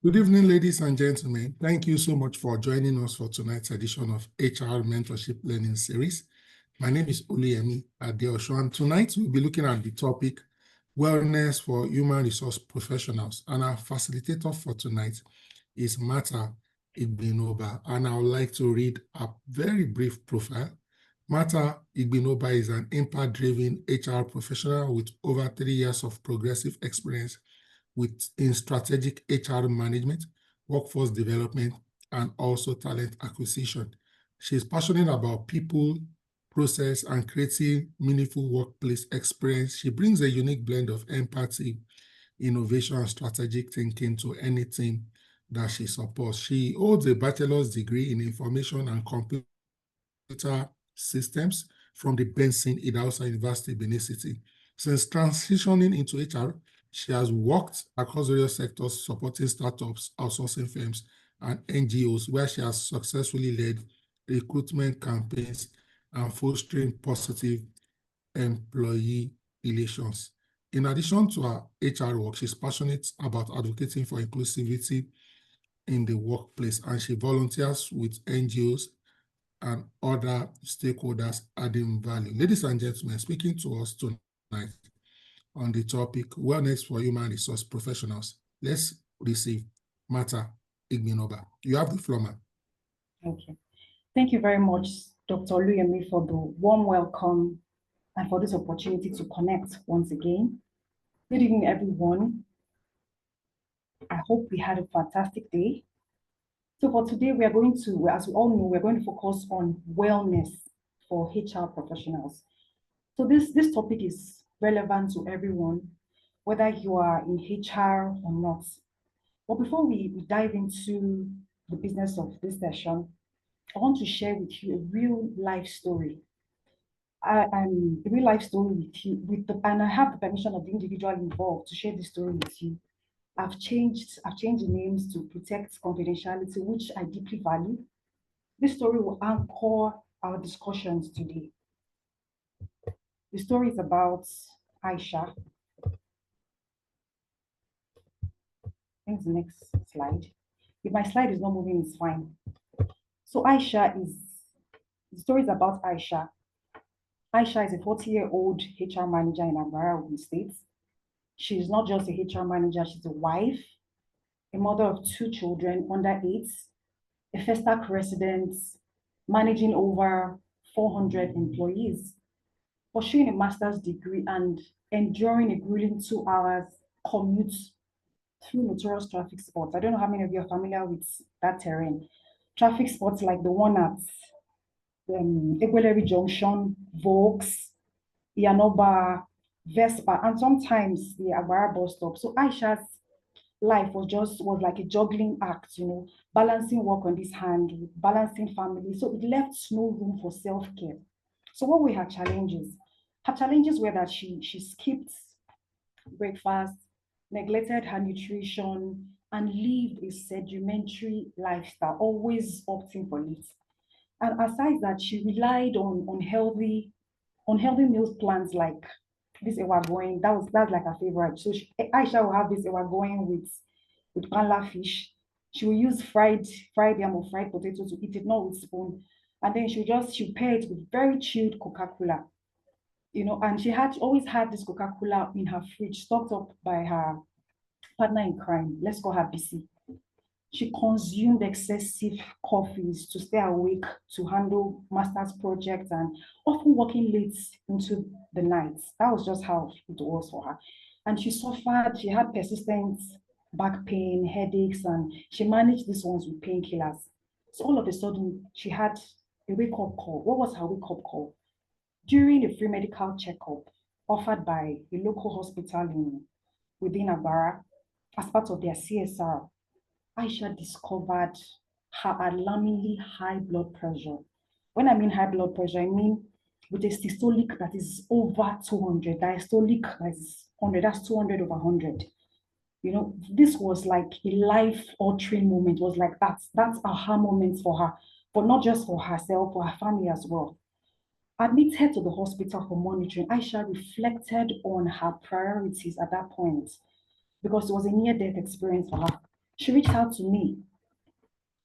Good evening, ladies and gentlemen. Thank you so much for joining us for tonight's edition of HR Mentorship Learning Series. My name is Oluyemi Adeosho, and tonight we'll be looking at the topic, Wellness for Human Resource Professionals. And our facilitator for tonight is Martha Igbinoba, and I would like to read a very brief profile. Martha Igbinoba is an impact-driven HR professional with over 3 years of progressive experience in strategic HR management, workforce development, and also talent acquisition. She's passionate about people, process, and creating meaningful workplace experience. She brings a unique blend of empathy, innovation, and strategic thinking to any team that she supports. She holds a bachelor's degree in information and computer systems from the Benson Idahosa University, Benin City. Since transitioning into HR, she has worked across various sectors supporting startups, outsourcing firms, and NGOs, where she has successfully led recruitment campaigns and fostering positive employee relations. In addition to her HR work, she's passionate about advocating for inclusivity in the workplace, and she volunteers with NGOs and other stakeholders adding value. Ladies and gentlemen, speaking to us tonight on the topic, Wellness for Human Resource Professionals, let's receive Martha Igbinoba. You have the floor, ma'am. Thank you. Thank you very much, Dr. Oluyemi, for the warm welcome and for this opportunity to connect once again. Good evening, everyone. I hope we had a fantastic day. So for today, we are going to, as we all know, we're going to focus on wellness for HR professionals. So this topic is relevant to everyone, whether you are in HR or not. But before we dive into the business of this session, I want to share with you a real life story. I'm a real life story with you, and I have the permission of the individual involved to share this story with you. I've changed the names to protect confidentiality, which I deeply value. This story will anchor our discussions today. The story is about Aisha. I think the next slide. If my slide is not moving, it's fine. So the story is about Aisha. Aisha is a 40-year-old HR manager in Agbara, Ogun State. She's not just a HR manager, she's a wife, a mother of 2 children under 8, a Festac resident, managing over 400 employees, pursuing a master's degree and enduring a grueling 2 hours commute through notorious traffic spots. I don't know how many of you are familiar with that terrain. Traffic spots like the one at Egweleri Junction, Vaux, Yanoba, Vespa, and sometimes the Agbara bus stop. So Aisha's life was like a juggling act, balancing work on this hand, balancing family. So it left no room for self-care. So what were her challenges? Her challenges were that she skipped breakfast, neglected her nutrition, and lived a sedimentary lifestyle, always opting for it. And aside that, she relied on healthy meal plans like this ewagoing. That's like her favorite. So Aisha will have this ewagoing with panla fish. She will use fried yam or fried potato to eat it, not with spoon. And then she'll pair it with very chilled Coca-Cola. And she always had this Coca-Cola in her fridge, stocked up by her partner in crime. Let's call her BC. She consumed excessive coffees to stay awake, to handle master's projects, and often working late into the night. That was just how it was for her. And she had persistent back pain, headaches, and she managed these ones with painkillers. So all of a sudden, she had a wake-up call. What was her wake-up call? During a free medical checkup offered by a local hospital within Agbara as part of their CSR, Aisha discovered her alarmingly high blood pressure. When I mean high blood pressure, I mean with a systolic that is over 200, diastolic that is 100, that's 200 over 100. This was like a life-altering moment. It was like that's aha moment for her, but not just for herself, for her family as well. Admitted to the hospital for monitoring, Aisha reflected on her priorities at that point because it was a near-death experience for her. She reached out to me,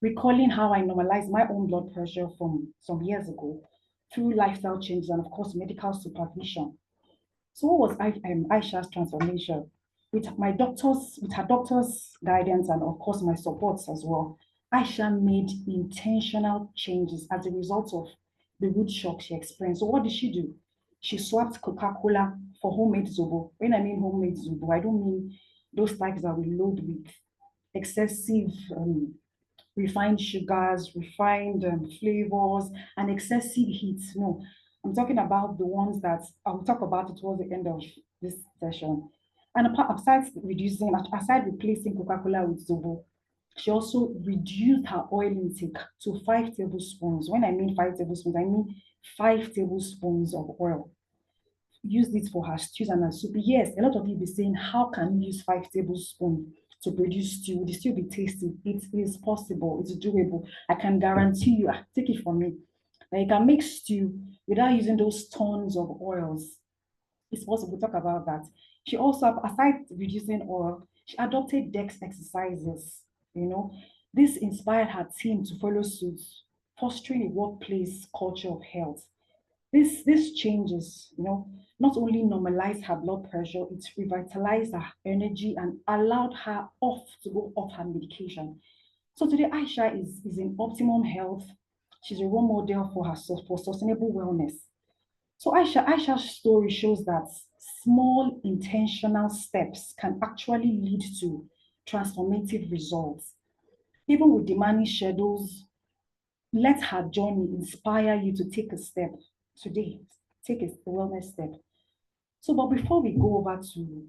recalling how I normalized my own blood pressure from some years ago through lifestyle changes and, of course, medical supervision. So what was Aisha's transformation? With her doctor's guidance and, of course, my supports as well, Aisha made intentional changes as a result of the root shock she experienced. So what did she do? She swapped Coca-Cola for homemade Zobo. When I mean homemade Zobo, I don't mean those types that we load with excessive refined sugars, refined flavors, and excessive heat. No, I'm talking about the ones that I'll talk about it towards the end of this session. And aside replacing Coca-Cola with Zobo, she also reduced her oil intake to 5 tablespoons. When I mean 5 tablespoons, I mean 5 tablespoons of oil. Used it for her stews and her soup. Yes, a lot of you be saying, how can you use 5 tablespoons to produce stew? Will the stew be tasty? It is possible. It's doable. I can guarantee you. Take it from me. That you can make stew without using those tons of oils. It's possible. We'll talk about that. She also, aside reducing oil, she adopted DEX exercises. You know, this inspired her team to follow suit, fostering a workplace culture of health. This changes, not only normalized her blood pressure, it revitalized her energy and allowed her to go off her medication. So today, Aisha is in optimum health. She's a role model for sustainable wellness. So Aisha's story shows that small intentional steps can actually lead to transformative results. Even with demanding schedules, let her journey inspire you to take a step today. Take a wellness step. So, but before we go over to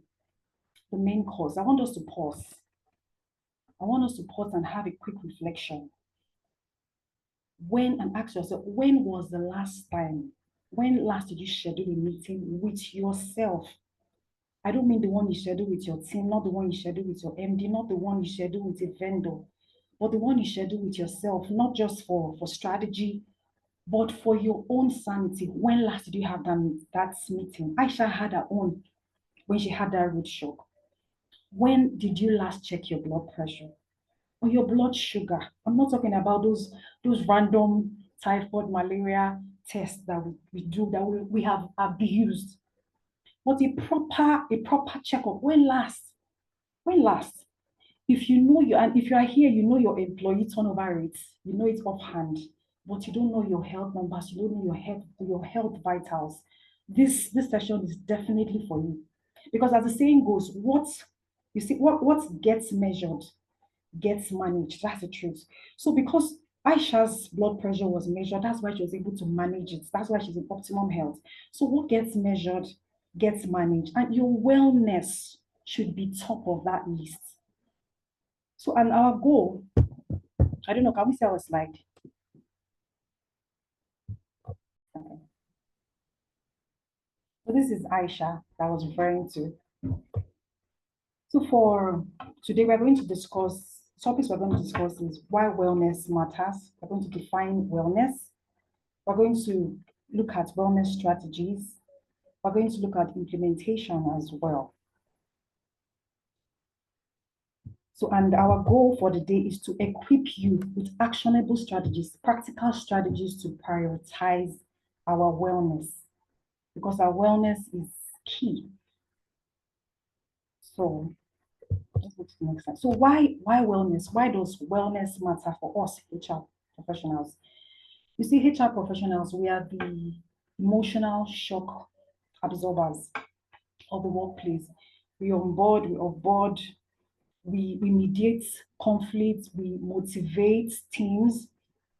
the main course, I want us to pause. I want us to pause and have a quick reflection. And ask yourself, when was the last time? When last did you schedule a meeting with yourself? I don't mean the one you schedule with your team, not the one you schedule with your MD, not the one you schedule with a vendor, but the one you schedule with yourself, not just for strategy, but for your own sanity. When last did you have that meeting? Aisha had her own when she had that root shock. When did you last check your blood pressure or your blood sugar? I'm not talking about those random typhoid, malaria tests that we do that we have abused, but a proper checkup. When last? When last? If you know and if you are here, you know your employee turnover rates, you know it offhand, but you don't know your health numbers, you don't know your health vitals. This session is definitely for you. Because as the saying goes, what gets measured gets managed. That's the truth. So because Aisha's blood pressure was measured, that's why she was able to manage it. That's why she's in optimum health. So what gets measured gets managed, and your wellness should be top of that list. So, and our goal, I don't know, can we see our slide? Okay. So this is Aisha that I was referring to. So for today, we're going to discuss, topics we're going to discuss is why wellness matters. We're going to define wellness. We're going to look at wellness strategies. We're going to look at implementation as well. So, and our goal for the day is to equip you with actionable strategies, practical strategies to prioritize our wellness, because our wellness is key. So let's go to the next slide. So why wellness? Why does wellness matter for us HR professionals? You see, HR professionals, we are the emotional shock absorbers of the workplace. We onboard, we offboard, we mediate conflict, we motivate teams,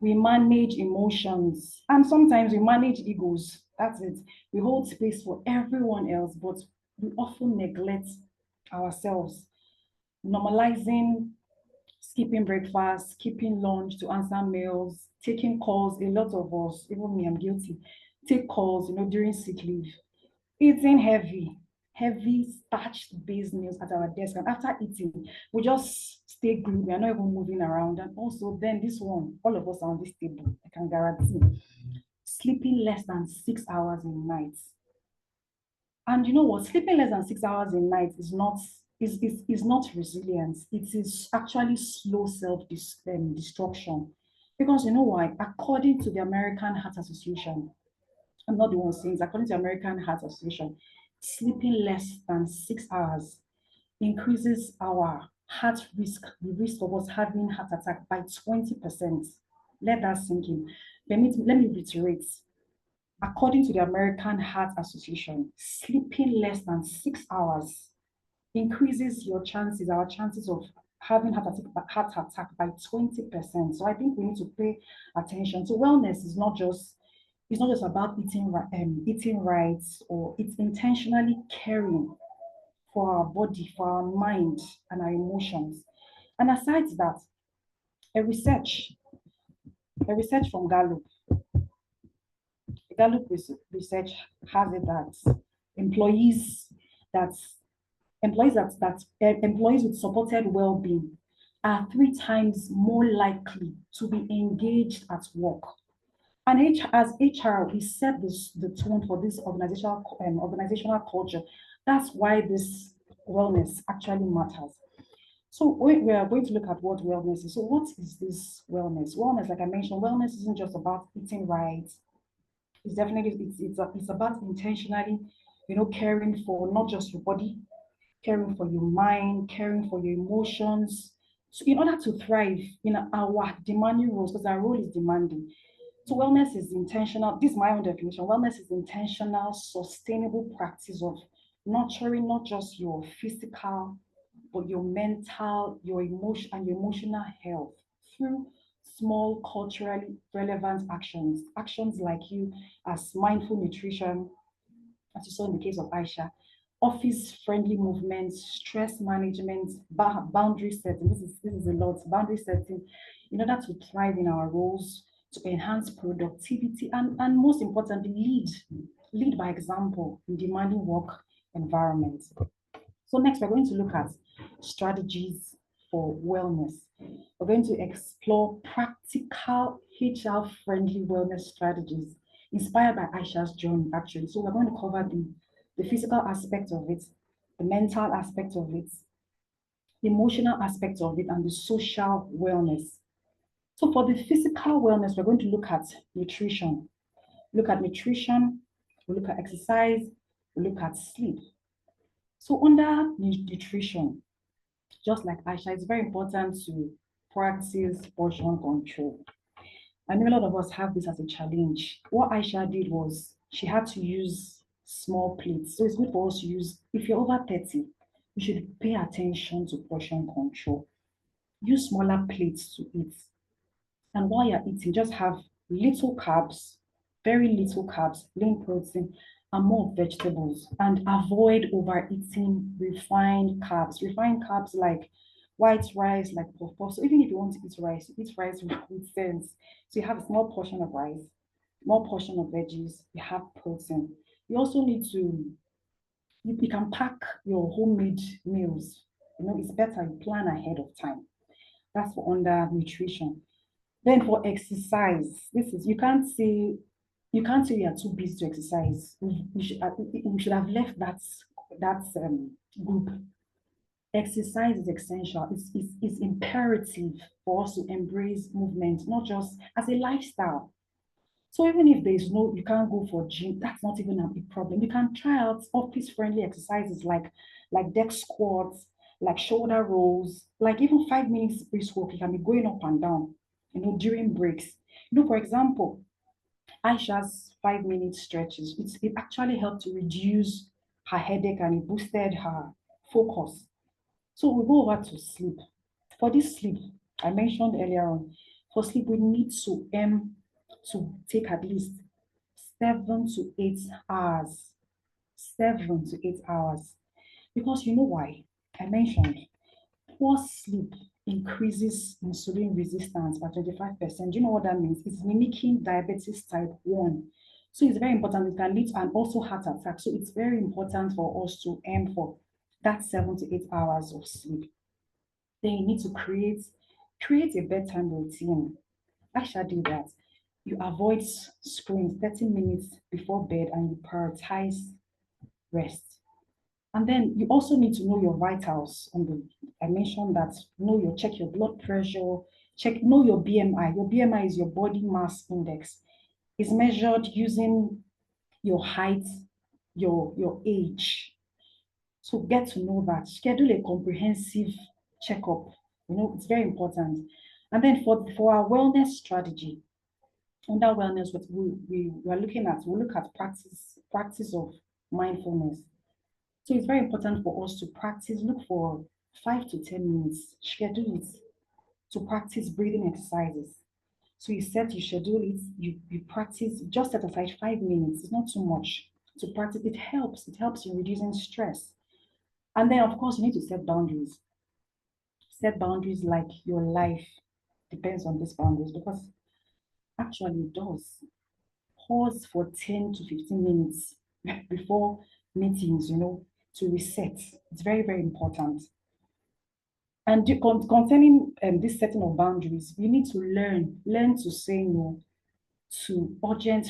we manage emotions, and sometimes we manage egos. That's it. We hold space for everyone else, but we often neglect ourselves. Normalizing skipping breakfast, skipping lunch to answer mails, taking calls. A lot of us, even me, I'm guilty, take calls, during sick leave, eating heavy starched based meals at our desk. And after eating, we just stay glued. We are not even moving around. And also, then this one, all of us are on this table, I can guarantee. Sleeping less than 6 hours in nights. And you know what? Sleeping less than 6 hours in night is not is not resilience. It is actually slow self-destruction. Because you know why? According to the American Heart Association, I'm not the one saying this, according to the American Heart Association, sleeping less than 6 hours increases our heart risk, the risk of us having heart attack by 20%. Let that sink in. Let me reiterate. According to the American Heart Association, sleeping less than 6 hours increases our chances of having heart attack by 20%. So I think we need to pay attention. So wellness is not just about eating right, or it's intentionally caring for our body, for our mind, and our emotions. And aside that, a research, from Gallup research has it that employees that employees with supported well-being are 3 times more likely to be engaged at work. And as HR, we set the tone for this organizational culture. That's why this wellness actually matters. So we are going to look at what wellness is. So what is this wellness? Wellness, like I mentioned, wellness isn't just about eating right. It's definitely it's about intentionally, caring for not just your body, caring for your mind, caring for your emotions. So in order to thrive in our demanding roles, because our role is demanding. So wellness is intentional. This is my own definition. Wellness is intentional, sustainable practice of nurturing not just your physical, but your mental, your emotion, and your emotional health through small culturally relevant actions. Actions like you as mindful nutrition, as you saw in the case of Aisha, office-friendly movements, stress management, boundary setting. This is a lot. Boundary setting in order to thrive in our roles, to enhance productivity, and most importantly, lead by example in demanding work environments. So next, we're going to look at strategies for wellness. We're going to explore practical HR-friendly wellness strategies inspired by Aisha's journey, actually. So we're going to cover the physical aspect of it, the mental aspect of it, the emotional aspect of it, and the social wellness. So for the physical wellness, we're going to look at nutrition. We look at exercise, we look at sleep. So under nutrition, just like Aisha, it's very important to practice portion control. I know a lot of us have this as a challenge. What Aisha did was she had to use small plates. So it's good for us to use, if you're over 30, you should pay attention to portion control. Use smaller plates to eat. And while you're eating, just have little carbs, very little carbs, lean protein, and more vegetables. And avoid overeating refined carbs. Refined carbs like white rice, like puff. So even if you want to eat rice with sense. So you have a small portion of rice, more portion of veggies, you have protein. You also need to, you can pack your homemade meals. It's better you plan ahead of time. That's for under nutrition. Then for exercise, this is you can't say you are too busy to exercise. We should have left that group. Exercise is essential. It's imperative for us to embrace movement, not just as a lifestyle. So even if you can't go for gym, that's not even a big problem. You can try out office-friendly exercises like desk squats, like shoulder rolls, like even 5 minutes brisk walk. You can be going up and down, during breaks. For example, Aisha's 5 minute stretches, it actually helped to reduce her headache and it boosted her focus. So we go over to sleep. For this sleep, I mentioned earlier on, for sleep, we need to aim to take at least 7 to 8 hours. 7 to 8 hours. Because you know why? I mentioned poor sleep increases insulin resistance by 25%. Do you know what that means? It's mimicking diabetes type 1. So it's very important. It can lead to and also heart attack. So it's very important for us to aim for that 7 to 8 hours of sleep. Then you need to create a bedtime routine. Aisha did that. You avoid screens 30 minutes before bed and you prioritize rest. And then you also need to know your vitals. I mentioned that check your blood pressure, know your BMI. Your BMI is your body mass index. It's measured using your height, your age. So get to know that. Schedule a comprehensive checkup. It's very important. And then for our wellness strategy, under wellness, what we are looking at, we'll look at practice of mindfulness. So it's very important for us to practice, look for 5 to 10 minutes, schedule it to practice breathing exercises. So you schedule it, you practice, just set aside 5 minutes. It's not too much to practice. It helps in reducing stress. And then of course you need to set boundaries. Set boundaries like your life depends on these boundaries, because actually it does. Pause for 10 to 15 minutes before meetings, to reset. It's very, very important. And concerning this setting of boundaries, you need to learn to say no to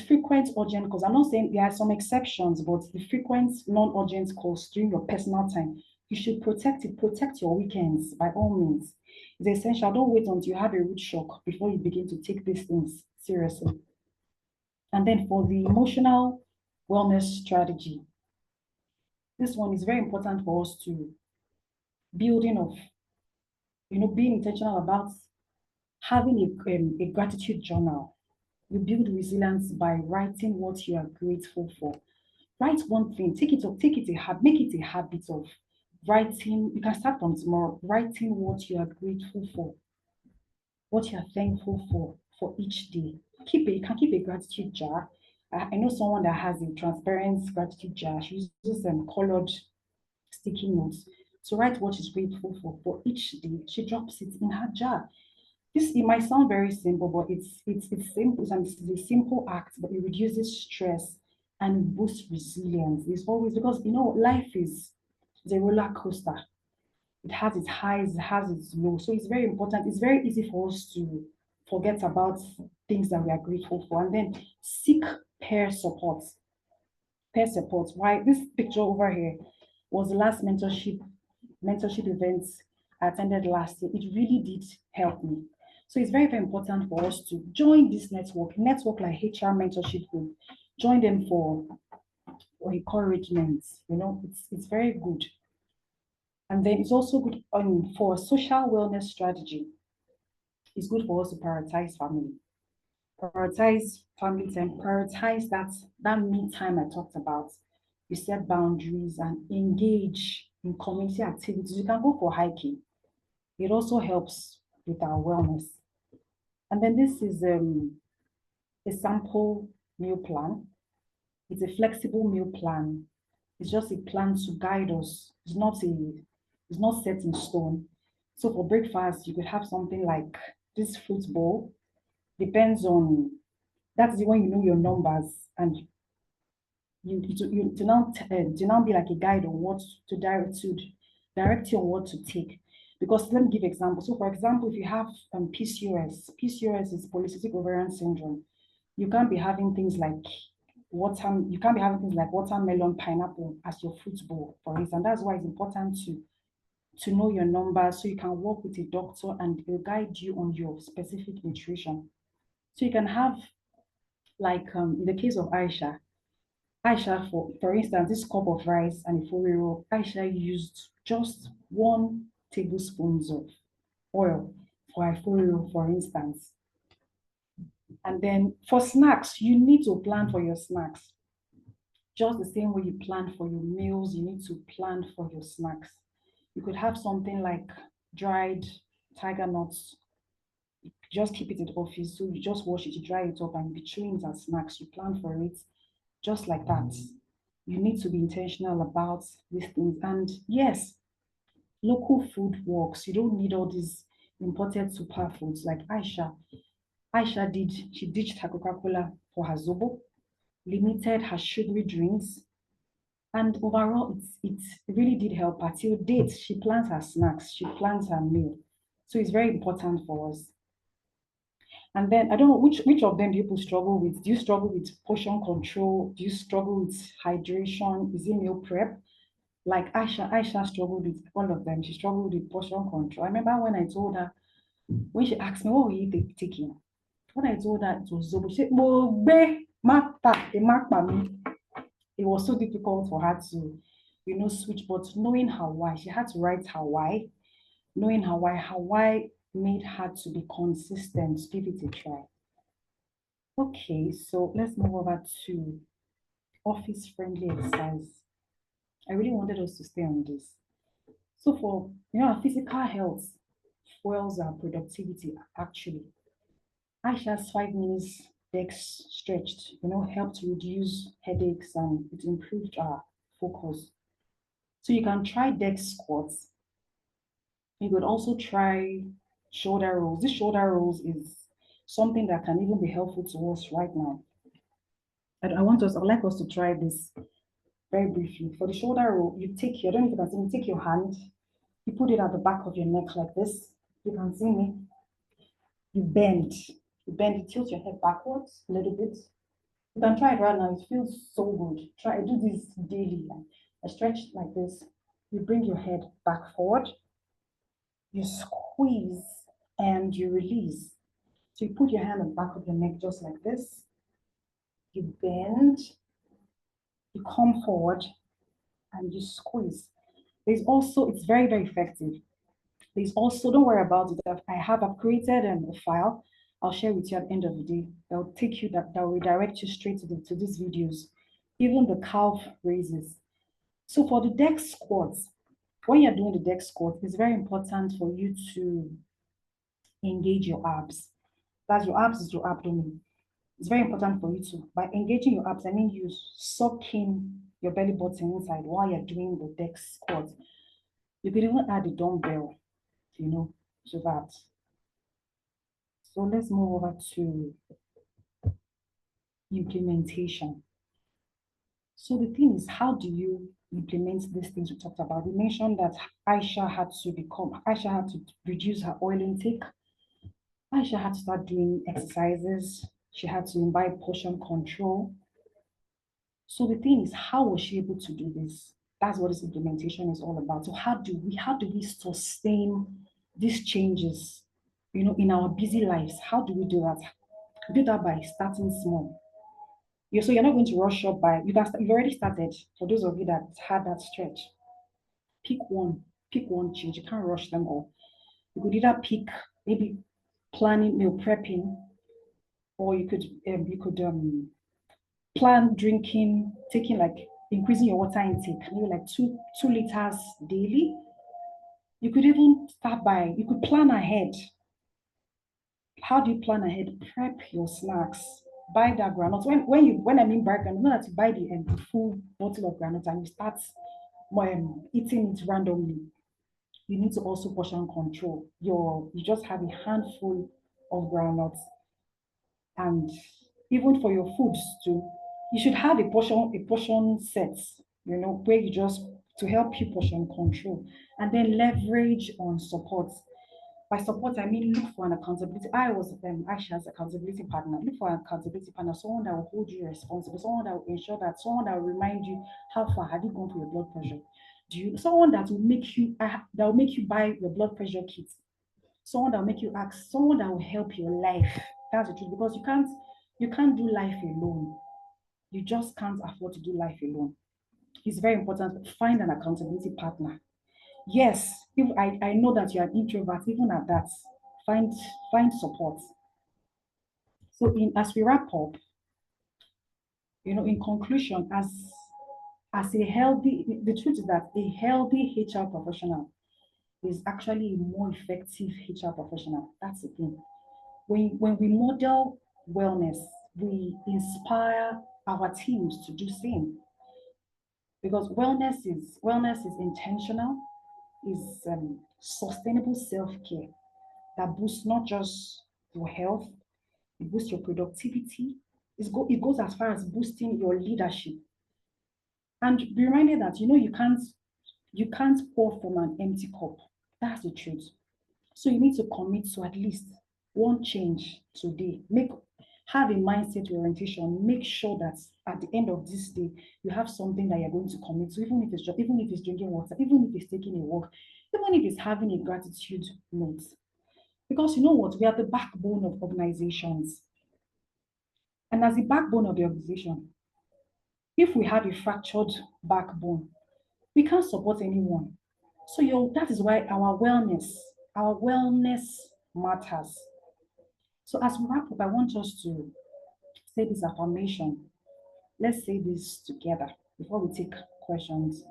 frequent urgent calls. I'm not saying there are some exceptions, but the frequent non-urgent calls during your personal time, you should protect it. Protect your weekends by all means. It's essential. Don't wait until you have a root shock before you begin to take these things seriously. And then for the emotional wellness strategy, this one is very important for us to building of, being intentional about having a gratitude journal. You build resilience by writing what you are grateful for. Write one thing, make it a habit of writing. You can start from tomorrow, writing what you are grateful for, what you are thankful for each day. You can keep a gratitude jar. I know someone that has a transparent gratitude jar. She uses colored sticky notes to write what she's grateful for each day. She drops it in her jar. It might sound very simple, but it's simple, and it's a simple act, but it reduces stress and boosts resilience. It's always because life is a roller coaster. It has its highs, it has its lows. So it's very important. It's very easy for us to forget about things that we are grateful for, and then seek peer support. Peer support. Why this picture over here was the last mentorship events I attended last year. It really did help me. So it's very, very important for us to join this network like HR mentorship group. Join them for encouragement. It's very good. And then it's also good for social wellness strategy. It's good for us to prioritize family. Prioritize family time, prioritize that me time I talked about. You set boundaries and engage in community activities. You can go for hiking. It also helps with our wellness. And then this is a sample meal plan. It's a flexible meal plan. It's just a plan to guide us. It's not set in stone. So for breakfast, you could have something like this fruit bowl. Depends on, that's when you know your numbers, and to now be like a guide on what to direct you on what to take. Because let me give example. So for example, if you have PCOS is polycystic ovarian syndrome. You can't be having things like watermelon, pineapple as your fruit bowl, for instance. That's why it's important to know your numbers, so you can work with a doctor and they'll guide you on your specific nutrition. So you can have, like in the case of Aisha, for instance, this cup of rice and a folio, Aisha used just 1 tablespoon of oil for a folio, for instance. And then for snacks, you need to plan for your snacks. Just the same way you plan for your meals, you need to plan for your snacks. You could have something like dried tiger nuts. Just keep it in the office. So you just wash it, you dry it up, and be chewing it as snacks. You plan for it just like that. You need to be intentional about these things. And yes, local food works. You don't need all these imported superfoods like Aisha. She ditched her Coca-Cola for her Zobo, limited her sugary drinks, and overall, it really did help her. Till date, she plans her snacks, she plans her meal. So it's very important for us. And then I don't know which of them do people struggle with. Do you struggle with portion control? Do you struggle with hydration? Is it meal prep? Like Aisha struggled with all of them. She struggled with portion control. I remember when I told her, when she asked me, what were you taking? When I told her it was Zobo, she said, "Mo gbe, ma pa, e ma pa mi." It was so difficult for her to, switch. But knowing her why, she had to write her why. Knowing her why made her to be consistent. Give it a try. Okay, so let's move over to office-friendly exercise. I really wanted us to stay on this. So for our physical health fuels our productivity actually. Aisha's 5 minutes desk stretched, helped reduce headaches and it improved our focus. So you can try desk squats. You could also try shoulder rolls. This shoulder rolls is something that can even be helpful to us right now. I'd like us to try this very briefly. For the shoulder roll, I don't know if you can see me, take your hand, you put it at the back of your neck like this. You can see me. You tilt your head backwards a little bit. You can try it right now. It feels so good. Do this daily. I stretch like this. You bring your head back forward. You squeeze and you release. So you put your hand on the back of your neck just like this. You bend. You come forward and you squeeze. It's very, very effective. There's also, don't worry about it. I've created a file I'll share with you at the end of the day. That will redirect you straight to these videos, even the calf raises. So for the desk squats, when you're doing the desk squat, it's very important for you to engage your abs. That's your abs is your abdomen. It's very important for you to, by engaging your abs, I mean you suck in your belly button inside while you're doing the desk squat. You could even add a dumbbell, to that. So let's move over to implementation. So the thing is, how do you implement these things we talked about? We mentioned that Aisha had to reduce her oil intake. Aisha had to start doing exercises. She had to imbibe portion control. So the thing is, how was she able to do this? That's what this implementation is all about. So how do we sustain these changes, in our busy lives? How do we do that? Do that by starting small. So you're not going to rush up you've already started. For those of you that had that stretch, pick one change. You can't rush them all. You could either pick maybe planning meal prepping, or you could plan drinking, increasing your water intake, maybe like 2 liters daily. You could even you could plan ahead. How do you plan ahead? Prep your snacks. Buy that granite. When I mean buy granite, not that you buy the full bottle of granite and you start eating it randomly. You need to also portion control. You just have a handful of groundnuts, and even for your foods too, you should have a portion set. Where you just to help you portion control, and then leverage on support. By support, I mean look for an accountability. I was Aisha's accountability partner. Look for an accountability partner, someone that will hold you responsible, someone that will remind you how far have you gone for your blood pressure. Someone that will make you buy your blood pressure kit, someone that will make you ask, someone that will help your life. That's the truth, because you can't do life alone. You just can't afford to do life alone. It's very important to find an accountability partner. Yes, if I know that you're an introvert, even at that, find support. So as we wrap up, in conclusion, as a healthy, the truth is that a healthy HR professional is actually a more effective HR professional. That's the thing. When we model wellness, we inspire our teams to do same, because wellness is intentional, is sustainable self-care that boosts not just your health, it boosts your productivity. It goes as far as boosting your leadership. And be reminded that you can't pour from an empty cup. That's the truth. So you need to commit to at least one change today. have a mindset orientation. Make sure that at the end of this day, you have something that you're going to commit to, even if it's just, even if it's drinking water, even if it's taking a walk, even if it's having a gratitude note. Because you know what? We are the backbone of organizations. And as the backbone of the organization, if we have a fractured backbone, we can't support anyone. So that is why our wellness matters. So as we wrap up, I want us to say this affirmation. Let's say this together before we take questions.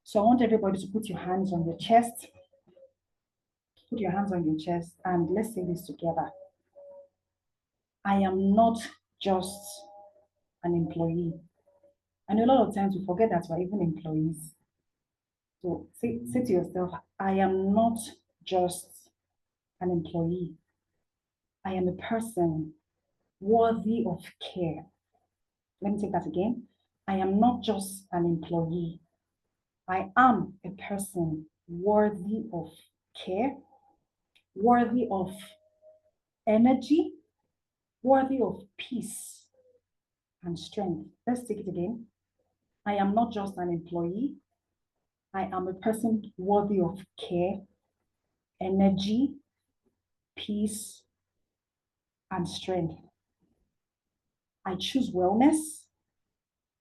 So I want everybody to put your hands on your chest. Put your hands on your chest and let's say this together. I am not just an employee. And a lot of times we forget that we're even employees. So say to yourself, I am not just an employee. I am a person worthy of care. Let me take that again. I am not just an employee. I am a person worthy of care, worthy of energy, worthy of peace and strength. Let's take it again. I am not just an employee. I am a person worthy of care, energy, peace, and strength. I choose wellness.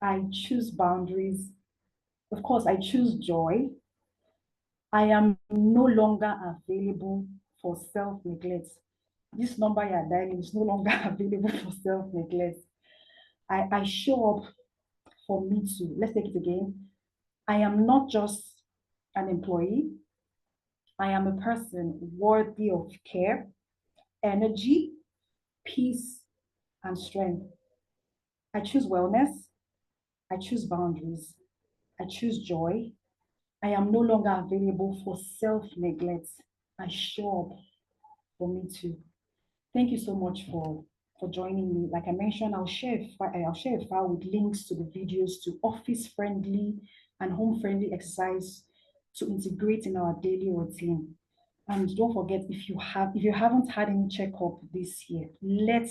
I choose boundaries. Of course, I choose joy. I am no longer available for self-neglect. This number you're dialing is no longer available for self-neglect. I show up for me too. Let's take it again. I am not just an employee. I am a person worthy of care, energy, peace, and strength. I choose wellness. I choose boundaries. I choose joy. I am no longer available for self-neglect. I show up for me too. Thank you so much for joining me. Like I mentioned, I'll share a file with links to the videos to office-friendly and home-friendly exercise to integrate in our daily routine. And don't forget, if you haven't had any checkup this year, let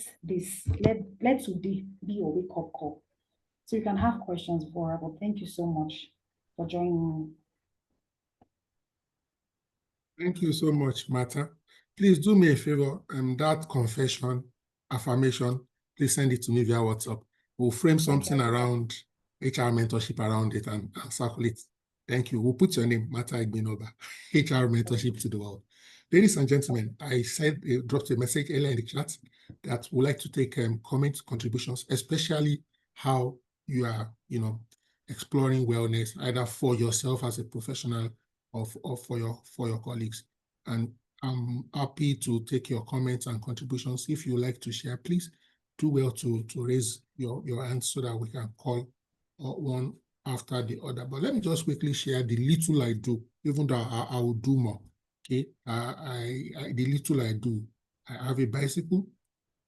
today be your wake-up call. So you can have questions for her, but thank you so much for joining me. Thank you so much, Martha. Please do me a favor, that confession, affirmation, please send it to me via WhatsApp. We'll frame something around HR mentorship around it and circulate. Thank you. We'll put your name, Martha Igbinoba, HR mentorship to the world. Ladies and gentlemen, I said, dropped a message earlier in the chat that we'd like to take comments, contributions, especially how you are, exploring wellness, either for yourself as a professional or for your colleagues. And I'm happy to take your comments and contributions. If you like to share, please do well to raise your hand so that we can call one after the other. But let me just quickly share the little I do, even though I will do more. Okay, the little I do. I have a bicycle.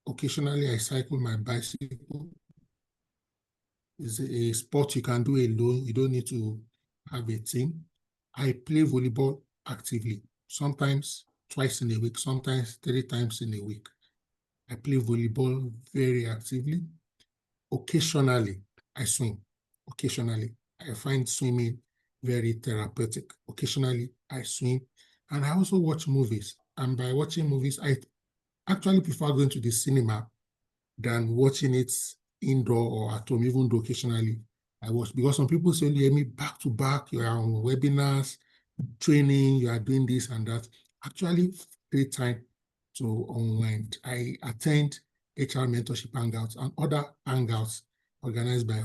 Occasionally, I cycle my bicycle. It's a sport you can do alone. You don't need to have a team. I play volleyball actively, sometimes twice in a week, sometimes 3 times in a week. I play volleyball very actively. Occasionally, I swim. Occasionally, I find swimming very therapeutic. Occasionally, I swim. And I also watch movies. And by watching movies, I actually prefer going to the cinema than watching it indoor or at home, even though occasionally I watch. Because some people say, me back to back, you are on webinars, training, you are doing this and that. Actually, great time to unwind. I attend HR mentorship hangouts and other hangouts organized by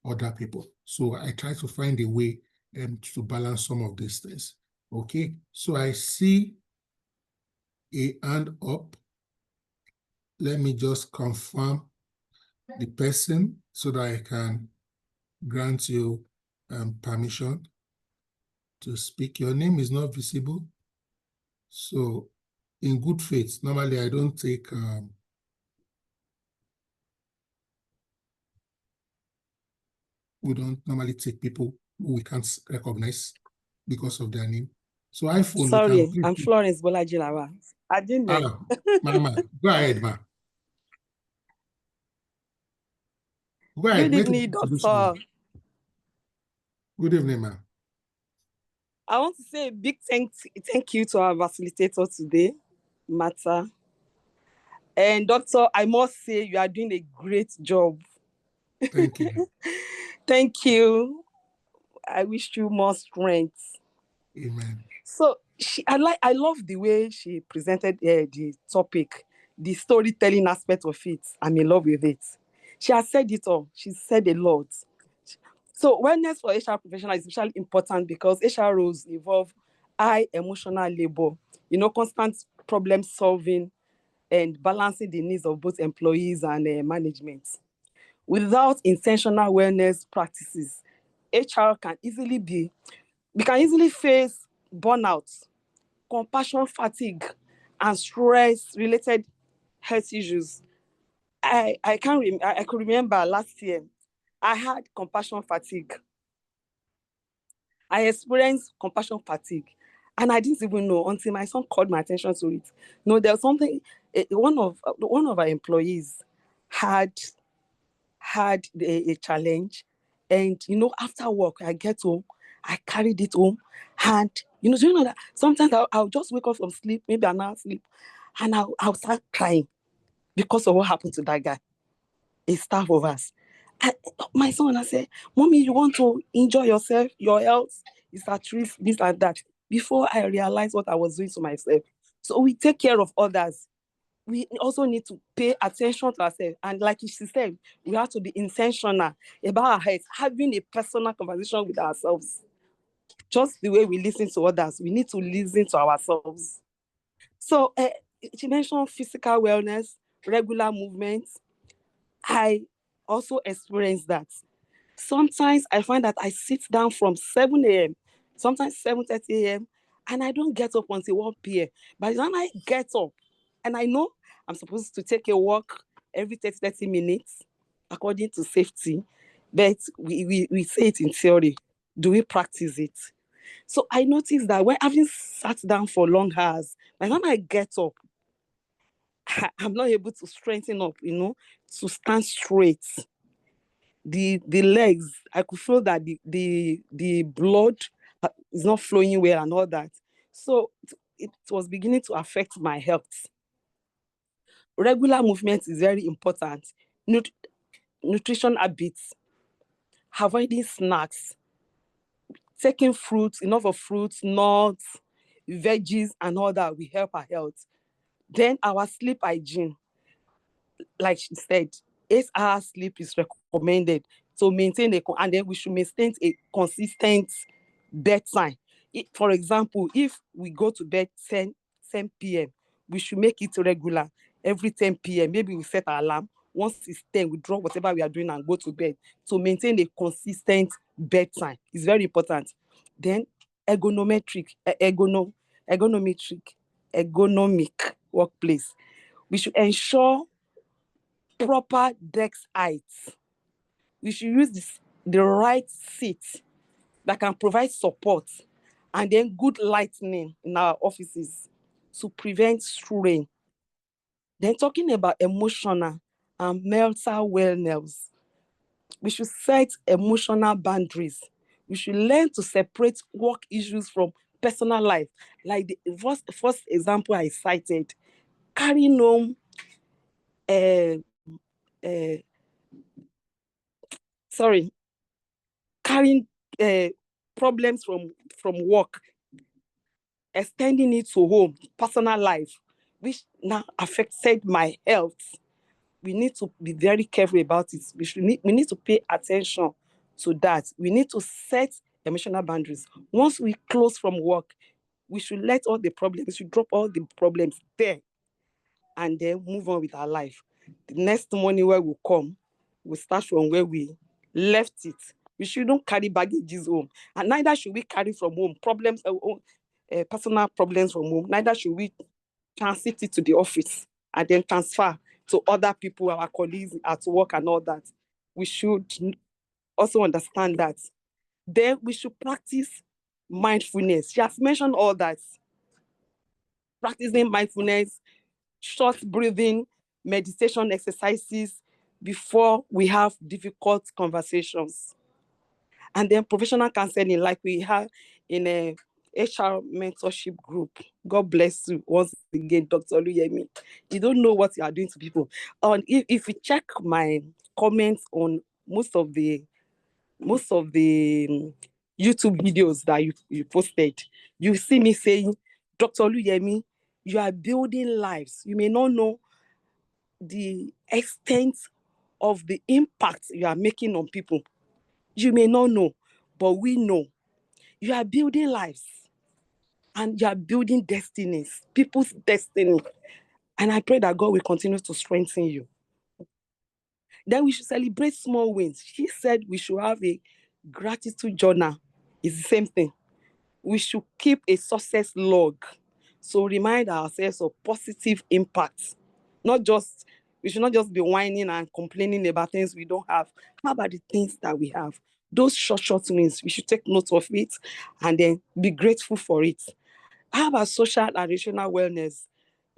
other people. So I try to find a way to balance some of these things. Okay, so I see a hand up. Let me just confirm the person so that I can grant you permission to speak. Your name is not visible. So in good faith, normally I don't take we don't normally take people who we can't recognize because of their name. So iPhone, sorry, I'm Florence Bolajilawa. I didn't know. Mama, go ahead, ma. Go ahead. Good Make an evening, introduction. Doctor. Good evening, ma'am. I want to say a big thank you to our facilitator today, Martha. And Doctor, I must say you are doing a great job. Thank you. Thank you. I wish you more strength. Amen. So I love the way she presented the topic, the storytelling aspect of it. I'm in love with it. She has said it all. She said a lot. So wellness for HR professionals is especially important because HR roles involve high emotional labor, constant problem solving and balancing the needs of both employees and management. Without intentional wellness practices, HR we can easily face burnout, compassion fatigue, and stress-related health issues. I could remember last year, I had compassion fatigue. I experienced compassion fatigue, and I didn't even know until my son called my attention to it. No, there was something. One of our employees had a challenge, and after work I get home, I carried it home, and do you know that sometimes I'll just wake up from sleep, maybe an hour sleep, and I'll start crying because of what happened to that guy, a staff of us. My son, I said, Mommy, you want to enjoy yourself, your health is at risk, this and that. Before I realized what I was doing to myself. So we take care of others. We also need to pay attention to ourselves. And like she said, we have to be intentional about our health, having a personal conversation with ourselves. Just the way we listen to others, we need to listen to ourselves. So she mentioned physical wellness, regular movement. I also experienced that. Sometimes I find that I sit down from 7 a.m., sometimes 7:30 a.m., and I don't get up until 1 p.m. By the time I get up, and I know I'm supposed to take a walk every 30 minutes, according to safety, but we say it in theory. Do we practice it? So I noticed that when having sat down for long hours, by the time I get up, I'm not able to strengthen up, to stand straight. The legs, I could feel that the blood is not flowing well and all that. So it was beginning to affect my health. Regular movement is very important. Nutrition habits, avoiding snacks, taking fruits, enough of fruits, nuts, veggies, and all that will help our health. Then our sleep hygiene, like she said, 8 hours sleep is recommended to maintain and then we should maintain a consistent bedtime. For example, if we go to bed 10 p.m., we should make it regular every 10 p.m. Maybe we set our alarm. Once it's 10, we drop whatever we are doing and go to bed to maintain a consistent bedtime. It's very important. Then ergonomic workplace. We should ensure proper desk height. We should use the right seat that can provide support and then good lighting in our offices to prevent strain. Then talking about emotional and mental wellness, we should set emotional boundaries. We should learn to separate work issues from personal life. Like the first example I cited, carrying home carrying problems from work, extending it to home, personal life, which now affected my health. We need to be very careful about it. We need to pay attention to that. We need to set emotional boundaries. Once we close from work, we should we should drop all the problems there and then move on with our life. The next morning where we come, we start from where we left it. We shouldn't carry baggages home, and neither should we carry from home personal problems from home. Neither should we transit it to the office and then transfer to other people, our colleagues at work and all that. We should also understand that. Then we should practice mindfulness. She has mentioned all that. Practicing mindfulness, short breathing, meditation exercises, before we have difficult conversations. And then professional counseling, like we have in a HR mentorship group. God bless you once again, Dr. Oluyemi. You don't know what you are doing to people. And if you check my comments on most of the YouTube videos that you posted, you see me saying, Dr. Oluyemi, you are building lives. You may not know the extent of the impact you are making on people. You may not know, but we know. You are building lives and you are building destinies, people's destiny. And I pray that God will continue to strengthen you. Then we should celebrate small wins. She said we should have a gratitude journal. It's the same thing. We should keep a success log. So remind ourselves of positive impacts. We should not just be whining and complaining about things we don't have. How about the things that we have? Those short wins, we should take note of it and then be grateful for it. How about social and relational wellness?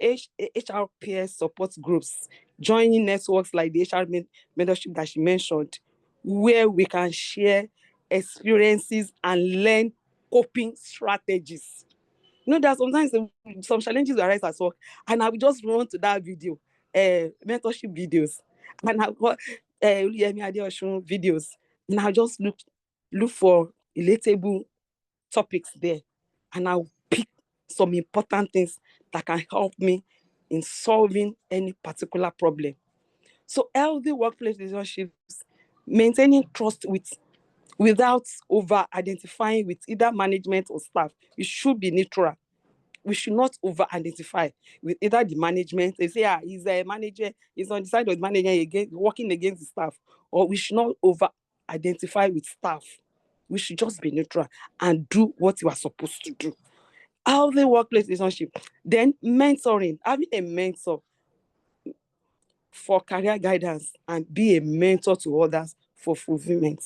HR peer support groups, joining networks like the HR mentorship that she mentioned, where we can share experiences and learn coping strategies. There's sometimes some challenges arise at work, and I will just run to that video, mentorship videos, and I've got Oluyemi Adeosun videos, and I'll just look for relatable topics there, and I'll pick some important things that can help me in solving any particular problem. So healthy workplace relationships, maintaining trust without over-identifying with either management or staff. We should be neutral. We should not over-identify with either the management. They say, he's a manager, he's on the side of the manager working against the staff. Or we should not over-identify with staff. We should just be neutral and do what you are supposed to do. Healthy workplace relationship. Then mentoring, having a mentor for career guidance and be a mentor to others for fulfillment.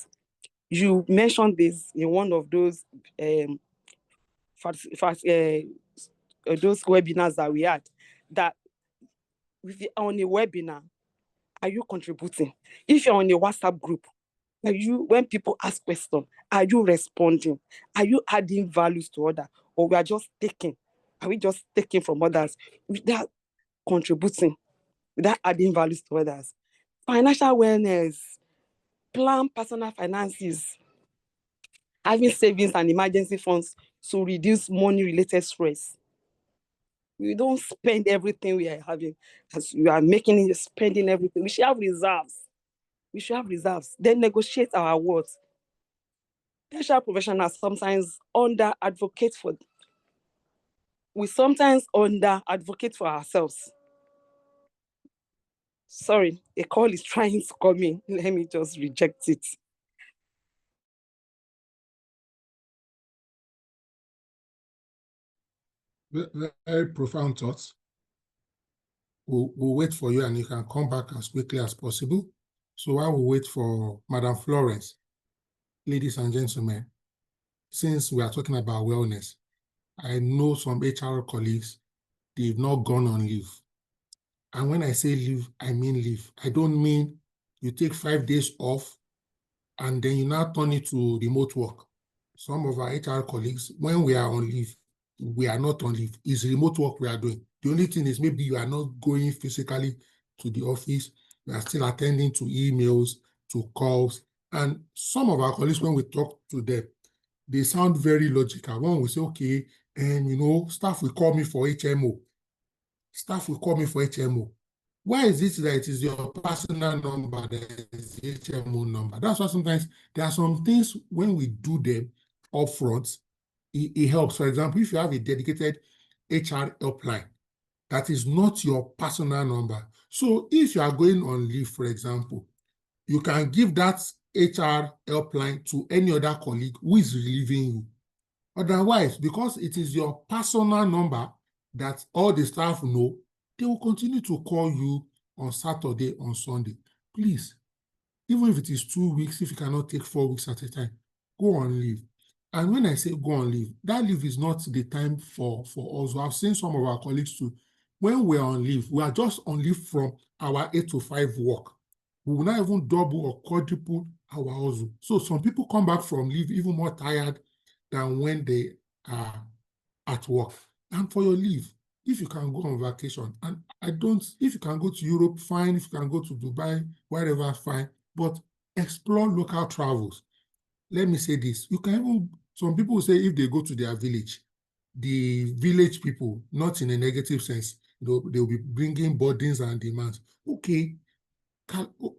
You mentioned this in one of those those webinars that we had, that on a webinar, are you contributing? If you're on a WhatsApp group, when people ask questions, are you responding? Are you adding values to others? Or we are just taking? Are we just taking from others without contributing, without adding values to others? Financial wellness, plan personal finances, having savings and emergency funds to reduce money-related stress. We don't spend everything we are having. As we are making it, spending everything. We should have reserves. Then negotiate our words. HR professionals sometimes under-advocate for ourselves. Sorry, a call is trying to come in. Let me just reject it. Very profound thoughts. We'll wait for you and you can come back as quickly as possible. So while we wait for Madam Florence, ladies and gentlemen, since we are talking about wellness, I know some HR colleagues, they've not gone on leave. And when I say leave, I mean leave. I don't mean you take 5 days off and then you now turn it to remote work. Some of our HR colleagues, when we are on leave, we are not on leave. It's remote work we are doing. The only thing is maybe you are not going physically to the office. We are still attending to emails, to calls. And some of our colleagues, when we talk to them, they sound very logical. When we say, okay, and staff will call me for HMO. Staff will call me for HMO. Why is it that it is your personal number that is the HMO number? That's why sometimes there are some things when we do them upfront, it helps. For example, if you have a dedicated HR helpline, that is not your personal number. So if you are going on leave, for example, you can give that HR helpline to any other colleague who is relieving you. Otherwise, because it is your personal number that all the staff know, they will continue to call you on Saturday, on Sunday. Please, even if it is 2 weeks, if you cannot take 4 weeks at a time, go on leave. And when I say go on leave, that leave is not the time for us. I've seen some of our colleagues too. When we're on leave, we are just on leave from our 8 to 5 work. we will not even double or quadruple our hustle. So some people come back from leave even more tired than when they are at work. And for your leave, if you can go on vacation, and if you can go to Europe, fine. If you can go to Dubai, wherever, fine. But explore local travels. Let me say this. You can even, some people say if they go to their village, the village people, not in a negative sense, they'll be bringing burdens and demands. Okay, go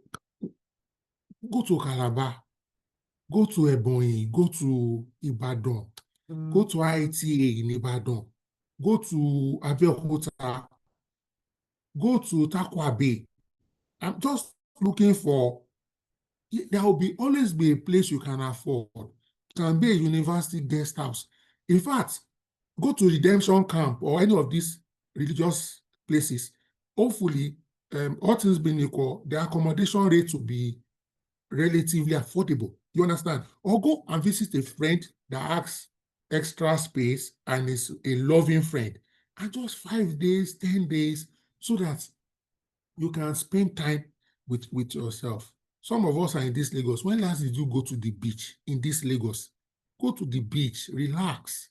to Calabar, go to Ebonyi, go to Ibadan, go to IITA in Ibadan, go to Abeokuta, go to Takwa Bay. I'm just looking for, there will always be a place you can afford. It can be a university guest house. In fact, go to Redemption Camp or any of these religious places. Hopefully, all things being equal, the accommodation rate will be relatively affordable. You understand? Or go and visit a friend that asks extra space and is a loving friend. And just 5 days, 10 days, so that you can spend time with yourself. Some of us are in this Lagos. When last did you go to the beach in this Lagos? Go to the beach, relax.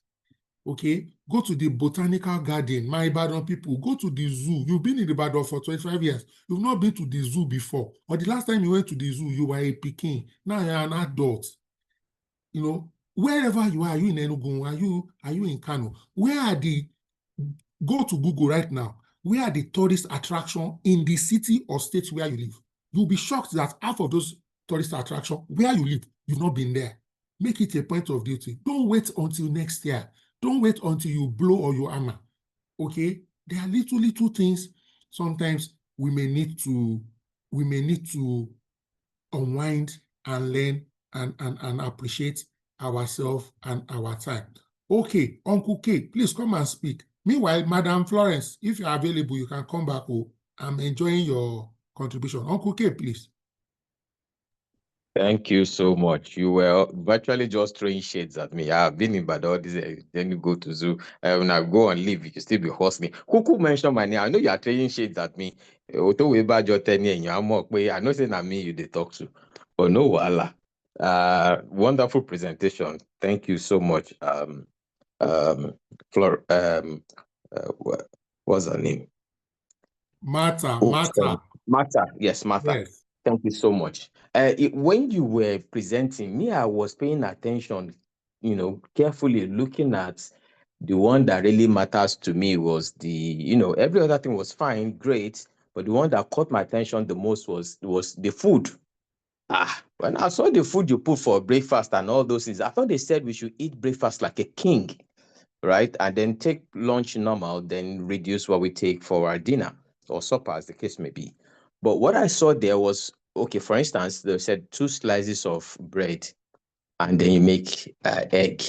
Okay, go to the botanical garden. My Ibadan people, go to the zoo. You've been in Ibadan for 25 years. You've not been to the zoo before. Or the last time you went to the zoo, you were a pikin. Now you're an adult. You know, wherever you are you in Enugu? Are you in Kano? Go to Google right now. Where are the tourist attractions in the city or state where you live? You'll be shocked that half of those tourist attractions where you live, you've not been there. Make it a point of duty. Don't wait until next year. Don't wait until you blow or you hammer. Okay? There are little things sometimes we may need to unwind and learn and appreciate ourselves and our time. Okay, Uncle K, please come and speak. Meanwhile, Madam Florence, if you are available, you can come back. Oh, I'm enjoying your contribution. Uncle K, please. Thank you so much. You were virtually just throwing shades at me. I've been in Badoo, then you go to zoo. When I go on leave, you can still be hustling. Kuku mentioned my name. I know you are throwing shades at me. I know say na me you dey talk to. But no wahala. Wonderful presentation. Thank you so much. What's her name? Martha. Martha. Yes, Martha. Yes. Thank you so much. When you were presenting me, I was paying attention, carefully looking at the one that really matters to me was every other thing was fine, great, but the one that caught my attention the most was the food. When I saw the food you put for breakfast and all those things, I thought they said we should eat breakfast like a king, right? And then take lunch normal, then reduce what we take for our dinner or supper, as the case may be. But what I saw there was, okay, for instance, they said 2 slices of bread and then you make egg.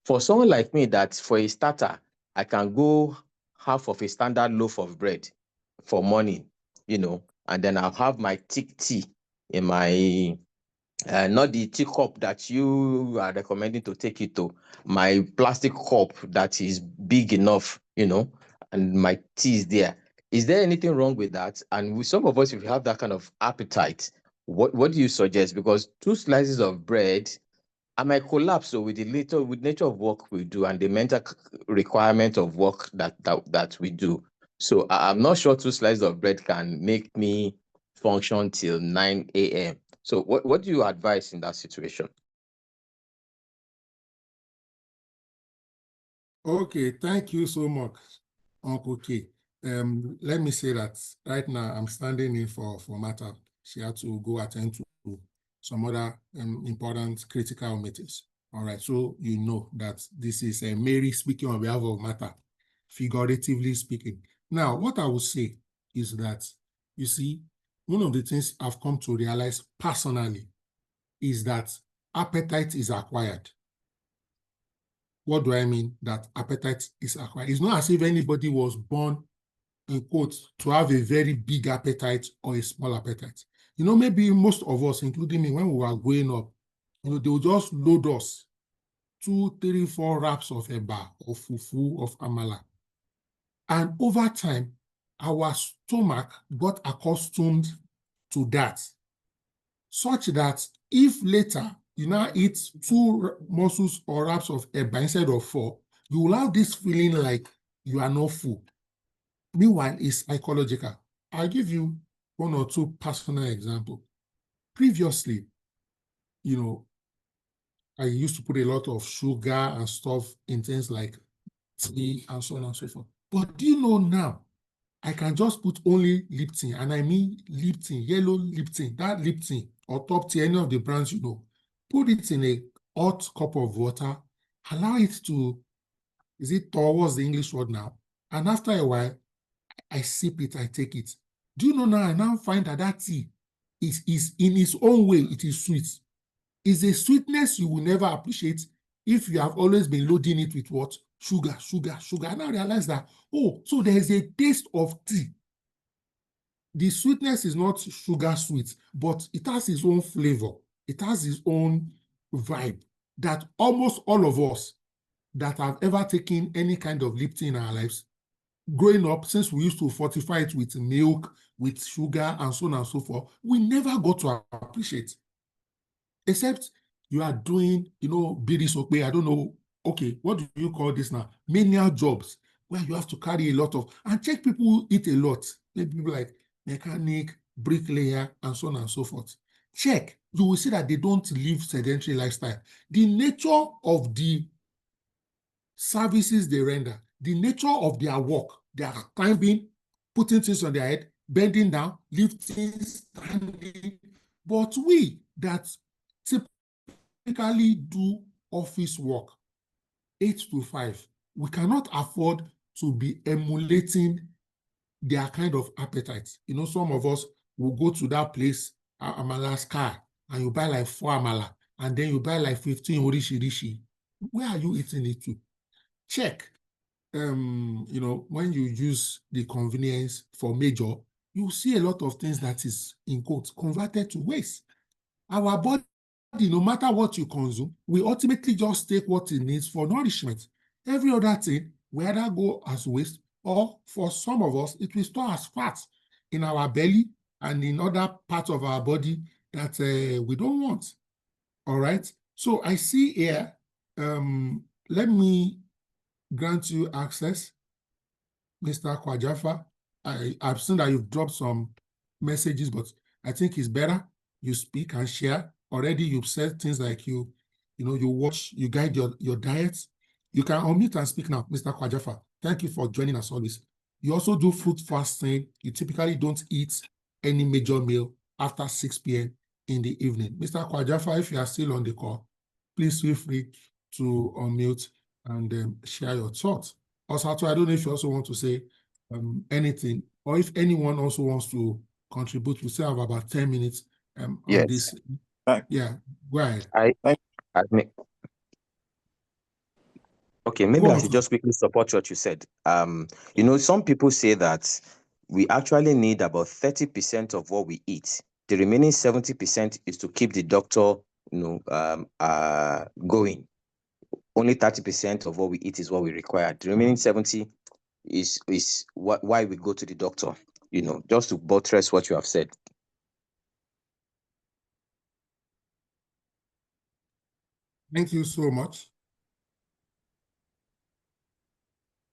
For someone like me, that for a starter, I can go half of a standard loaf of bread for morning, and then I'll have my thick tea in my, not the teacup that you are recommending to take it to, my plastic cup that is big enough, and my tea is there. Is there anything wrong with that? And with some of us, if you have that kind of appetite, what do you suggest? Because 2 slices of bread, I might collapse with nature of work we do and the mental requirement of work that we do. So I'm not sure 2 slices of bread can make me function till 9 a.m. So what do you advise in that situation? Okay, thank you so much, Uncle K. Let me say that right now I'm standing in for Martha. She had to go attend to some other important critical meetings. All right, so you know that this is Mary speaking on behalf of Martha, figuratively speaking. Now, what I will say is that, you see, one of the things I've come to realize personally is that appetite is acquired. What do I mean that appetite is acquired? It's not as if anybody was born, in quotes, to have a very big appetite or a small appetite. Maybe most of us, including me, when we were growing up, they would just load us 2, 3, 4 wraps of eba, of fufu, of amala. And over time, our stomach got accustomed to that. such that if later you now eat 2 morsels or wraps of eba instead of 4, you will have this feeling like you are not full. Meanwhile, it's psychological. I'll give you 1 or 2 personal examples. Previously, I used to put a lot of sugar and stuff in things like tea and so on and so forth. But do you know now, I can just put only Lipton, and I mean Lipton, yellow Lipton, that Lipton, or top tier, any of the brands put it in a hot cup of water, allow it to, is it thaw? What's the English word now? And after a while, I sip it, I take it. Do you know now, I now find that tea is in its own way, it is sweet. It's a sweetness you will never appreciate if you have always been loading it with what? Sugar, sugar, sugar. And I realize that, so there is a taste of tea. The sweetness is not sugar sweet, but it has its own flavor. It has its own vibe that almost all of us that have ever taken any kind of Lipton in our lives, growing up, since we used to fortify it with milk, with sugar, and so on and so forth, we never got to appreciate. Except you are doing, bidi sope, I don't know, okay, what do you call this now? Menial jobs, where you have to carry a lot of, and check people who eat a lot. Maybe people like mechanic, bricklayer, and so on and so forth. Check, you will see that they don't live sedentary lifestyle. The nature of the services they render, the nature of their work, they are climbing, putting things on their head, bending down, lifting, standing. But we that typically do office work 8 to 5, we cannot afford to be emulating their kind of appetite. Some of us will go to that place, Amala Sky, and you buy like 4 amala, and then you buy like 15 orishi. Where are you eating it to? Check. When you use the convenience for major, you see a lot of things that is, in quotes, converted to waste. Our body, no matter what you consume, we ultimately just take what it needs for nourishment. Every other thing will either go as waste, or for some of us, it will store as fat in our belly and in other parts of our body that we don't want. All right. So I see here, let me grant you access, Mr. Kwajafa. I've seen that you've dropped some messages, but I think it's better you speak and share. Already you've said things like you watch, you guide your diet. You can unmute and speak now, Mr. Kwajafa. Thank you for joining us always. You also do food fasting. You typically don't eat any major meal after 6 p.m. in the evening. Mr. Kwajafa, if you are still on the call, please feel free to unmute and share your thoughts. Also, I don't know if you also want to say anything, or if anyone also wants to contribute. We still have about 10 minutes on this. Yeah, go ahead. Okay, maybe I should just quickly support what you said. Some people say that we actually need about 30% of what we eat. The remaining 70% is to keep the doctor, going. Only 30% of what we eat is what we require. The remaining 70 is why we go to the doctor, just to buttress what you have said. Thank you so much.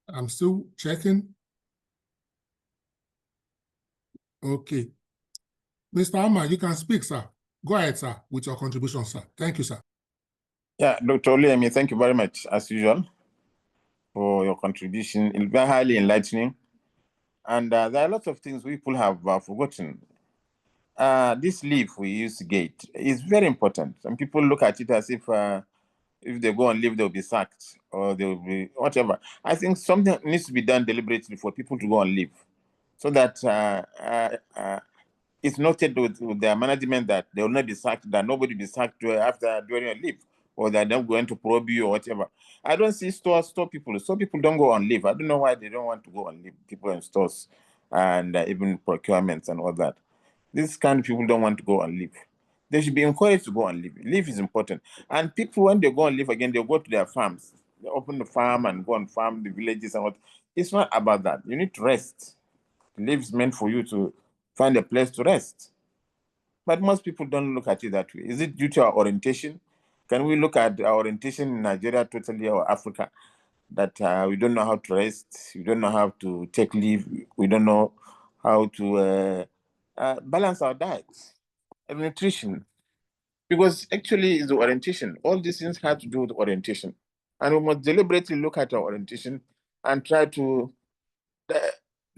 I'm still checking. Okay. Mr. Amma, you can speak, sir. Go ahead, sir, with your contribution, sir. Thank you, sir. Yeah, Dr. Oluyemi, thank you very much, as usual, for your contribution. It's very highly enlightening. And there are lots of things people have forgotten. This leave we use gate is very important. Some people look at it as if they go on leave, they'll be sacked or they'll be whatever. I think something needs to be done deliberately for people to go on leave, so that it's noted with their management that they will not be sacked, that nobody will be sacked during a leave, or that they're going to probe you or whatever. I don't see store people. Store people don't go on leave. I don't know why they don't want to go on leave. People in stores and even procurements and all that. This kind of people don't want to go on leave. They should be encouraged to go on leave. Leave is important. And people, when they go on leave again, they go to their farms. They open the farm and go and farm the villages and what. It's not about that. You need to rest. Leave is meant for you to find a place to rest. But most people don't look at it that way. Is it due to our orientation? Can we look at our orientation in Nigeria, totally, or Africa, that we don't know how to rest, we don't know how to take leave, we don't know how to balance our diets and nutrition? Because actually, it's the orientation. All these things have to do with orientation. And we must deliberately look at our orientation and try to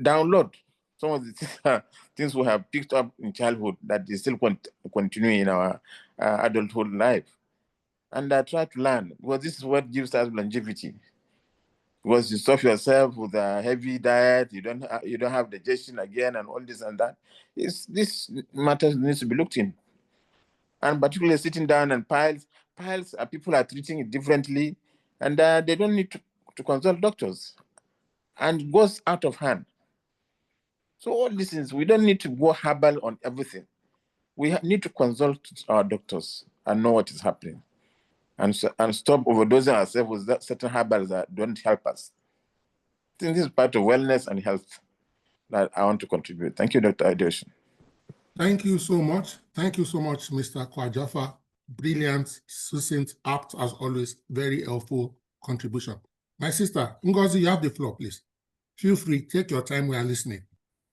download some of the things we have picked up in childhood that is still continuing in our adulthood life. And try to learn, because this is what gives us longevity. Because you stuff yourself with a heavy diet, you don't have digestion again, and all this and that. This matter needs to be looked in. And particularly sitting down and piles people are treating it differently, and they don't need to consult doctors, and it goes out of hand. So all these things, we don't need to go herbal on everything. We need to consult our doctors and know what is happening, and stop overdosing ourselves with certain herbals that don't help us. I think this is part of wellness and health that I want to contribute. Thank you, Dr. Adeosun. Thank you so much. Thank you so much, Mr. Kwajafa. Brilliant, succinct, apt, as always, very helpful contribution. My sister, Ngozi, you have the floor, please. Feel free, take your time, we are listening.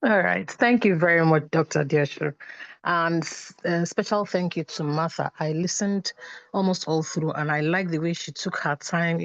All right. Thank you very much, Dr. Adeosun. And special thank you to Martha. I listened almost all through, and I like the way she took her time,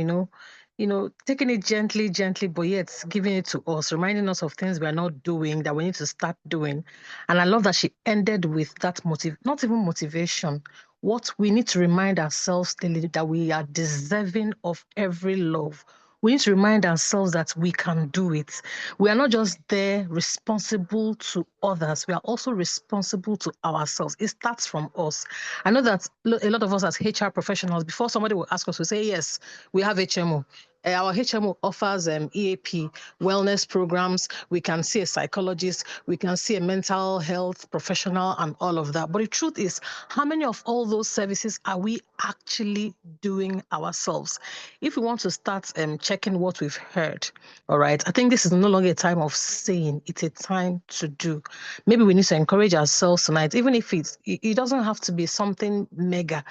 taking it gently, but yet giving it to us, reminding us of things we are not doing that we need to start doing. And I love that she ended with that not even motivation. What we need to remind ourselves daily, that we are deserving of every love. We need to remind ourselves that we can do it. We are not just there responsible to others. We are also responsible to ourselves. It starts from us. I know that a lot of us as HR professionals, before somebody will ask us, we say, yes, we have HMO. Our HMO offers EAP, wellness programs. We can see a psychologist. We can see a mental health professional and all of that. But the truth is, how many of all those services are we actually doing ourselves? If we want to start checking what we've heard, all right, I think this is no longer a time of saying, it's a time to do. Maybe we need to encourage ourselves tonight, even if it doesn't have to be something mega,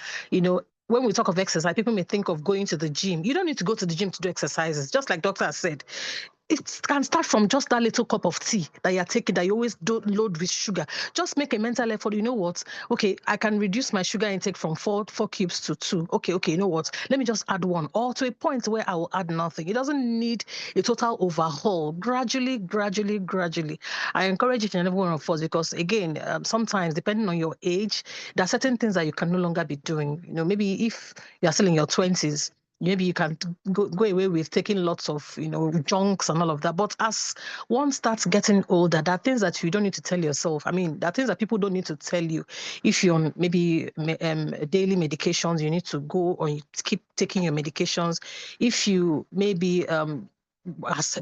When we talk of exercise, people may think of going to the gym. You don't need to go to the gym to do exercises. Just like Doctor has said, it can start from just that little cup of tea that you're taking, that you always don't load with sugar. Just make a mental effort. You know what? Okay, I can reduce my sugar intake from four cubes to 2. Okay, you know what? Let me just add 1, or to a point where I will add nothing. It doesn't need a total overhaul. Gradually. I encourage each and every one of us, because again, sometimes depending on your age, there are certain things that you can no longer be doing. Maybe if you're still in your 20s, maybe you can go away with taking lots of, junks and all of that. But as one starts getting older, there are things that you don't need to tell yourself. I mean, there are things that people don't need to tell you. If you're on maybe daily medications, you need to go or you keep taking your medications. If you maybe as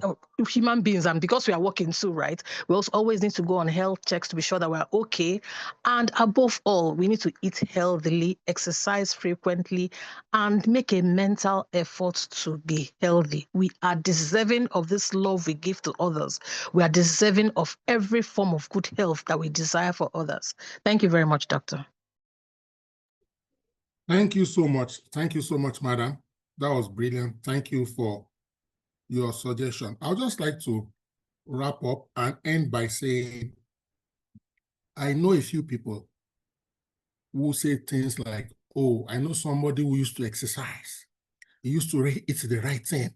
human beings, and because we are working too, right, we also always need to go on health checks to be sure that we're okay. And above all, we need to eat healthily, exercise frequently, and make a mental effort to be healthy. We are deserving of this love we give to others. We are deserving of every form of good health that we desire for others. Thank you very much, Doctor. Thank you so much. Thank you so much, madam. That was brilliant. Thank you for your suggestion. I would just like to wrap up and end by saying, I know a few people who say things like, oh, I know somebody who used to exercise. He used to eat the right thing.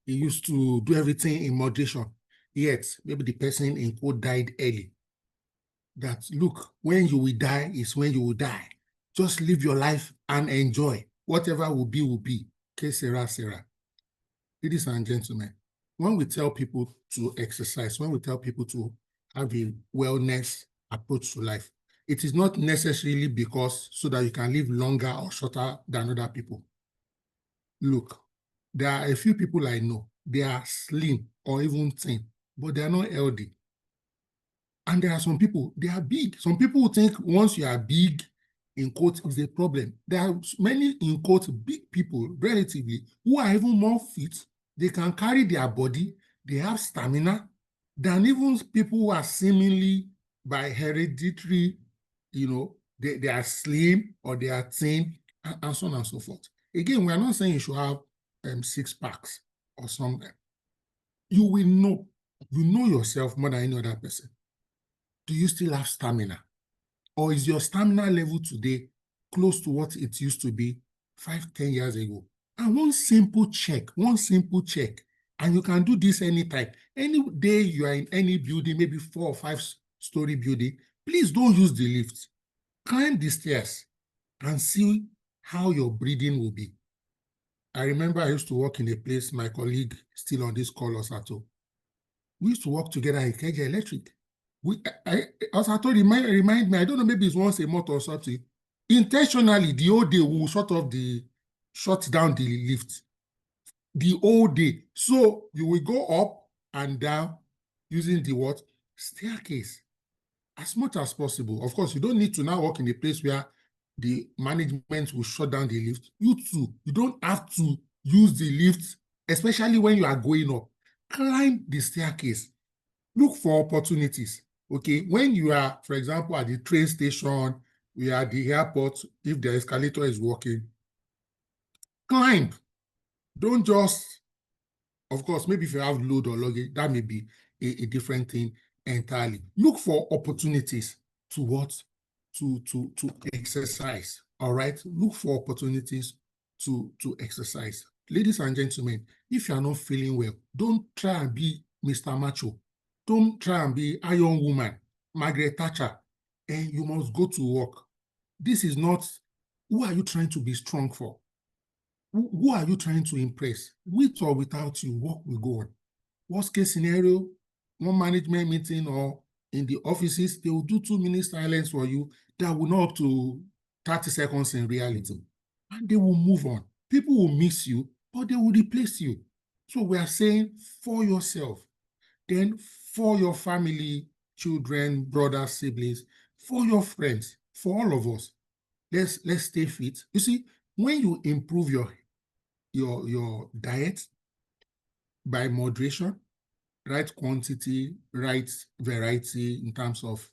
He used to do everything in moderation. Yet, maybe the person in quote died early. That, look, when you will die is when you will die. Just live your life and enjoy. Whatever will be, will be. Que sera, sera. Ladies and gentlemen, when we tell people to exercise, when we tell people to have a wellness approach to life, it is not necessarily because so that you can live longer or shorter than other people. Look, there are a few people I know, they are slim or even thin, but they are not healthy. And there are some people, they are big. Some people think once you are big, in quotes, is a problem. There are many, in quotes, big people, relatively, who are even more fit. They can carry their body, they have stamina, than even people who are seemingly by hereditary, they are slim or they are thin, and so on and so forth. Again, we are not saying you should have 6 packs or something. You will know. You know yourself more than any other person. Do you still have stamina? Or is your stamina level today close to what it used to be 5, 10 years ago? And one simple check, and you can do this anytime. Any day you are in any building, maybe 4 or 5 story building, please don't use the lift. Climb the stairs and see how your breathing will be. I remember I used to work in a place, my colleague still on this call, Osato. We used to work together in Ikeja Electric. Osato remind me, I don't know, maybe it's once a month or something. Intentionally, the whole day we will shut down the lift. The whole day. So you will go up and down using the what? Staircase. As much as possible. Of course, you don't need to now work in a place where the management will shut down the lift. You too, you don't have to use the lift, especially when you are going up. Climb the staircase. Look for opportunities. Okay, when you are, for example, at the train station, we are at the airport, if the escalator is working, climb. Don't just, of course, maybe if you have load or luggage, that may be a different thing entirely. Look for opportunities to what? To exercise. All right. Look for opportunities to exercise. Ladies and gentlemen, if you are not feeling well, don't try and be Mr. Macho. Don't try and be Iron Woman, Margaret Thatcher, and you must go to work. This is not, who are you trying to be strong for? Who are you trying to impress? With or without you, work will go on. Worst case scenario, one management meeting or in the offices, they will do 2 minutes silence for you that will not up to 30 seconds in reality. And they will move on. People will miss you, but they will replace you. So we are saying for yourself, then for your family, children, brothers, siblings, for your friends, for all of us, let's stay fit. You see, when you improve your diet by moderation, right quantity, right variety in terms of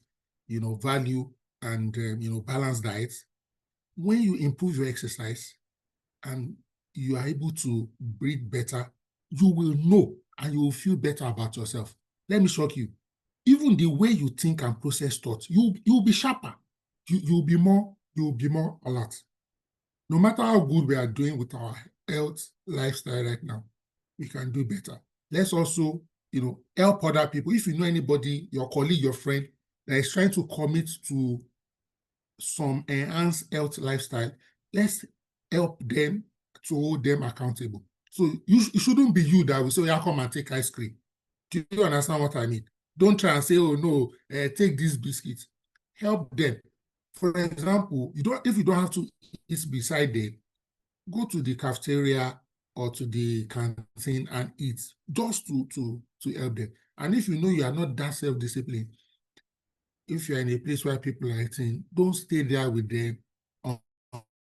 value and balanced diets, when you improve your exercise and you are able to breathe better, you will know and you will feel better about yourself. Let me shock you. Even the way you think and process thoughts, you'll be sharper. You'll be more alert. No matter how good we are doing with our health lifestyle right now, we can do better. Let's also, help other people. If you know anybody, your colleague, your friend, that is trying to commit to some enhanced health lifestyle, let's help them to hold them accountable. So it shouldn't be you that will say, yeah, come and take ice cream. Do you understand what I mean? Don't try and say, oh no, take these biscuits. Help them. For example, if you don't have to eat beside them, go to the cafeteria or to the canteen and eat, just to help them. And if you know you are not that self-disciplined, if you're in a place where people are eating, don't stay there with them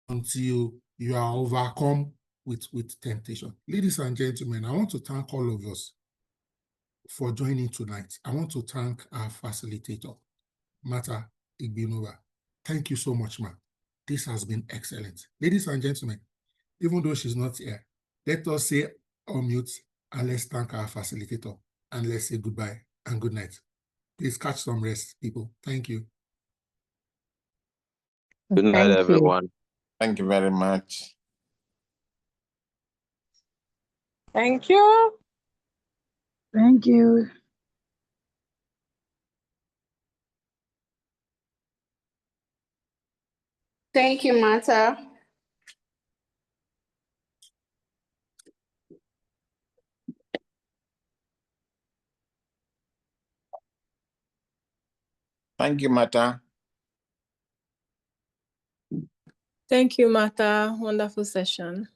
until you are overcome with temptation. Ladies and gentlemen, I want to thank all of us for joining tonight. I want to thank our facilitator, Martha Igbinova. Thank you so much, ma. This has been excellent. Ladies and gentlemen, even though she's not here, let us say on mute and let's thank our facilitator and let's say goodbye and good night. Please catch some rest, people. Thank you. Good night, Thank you. everyone. Thank you very much. Thank you. Thank you. Thank you, Martha. Thank you, Mata. Thank you, Martha. Wonderful session.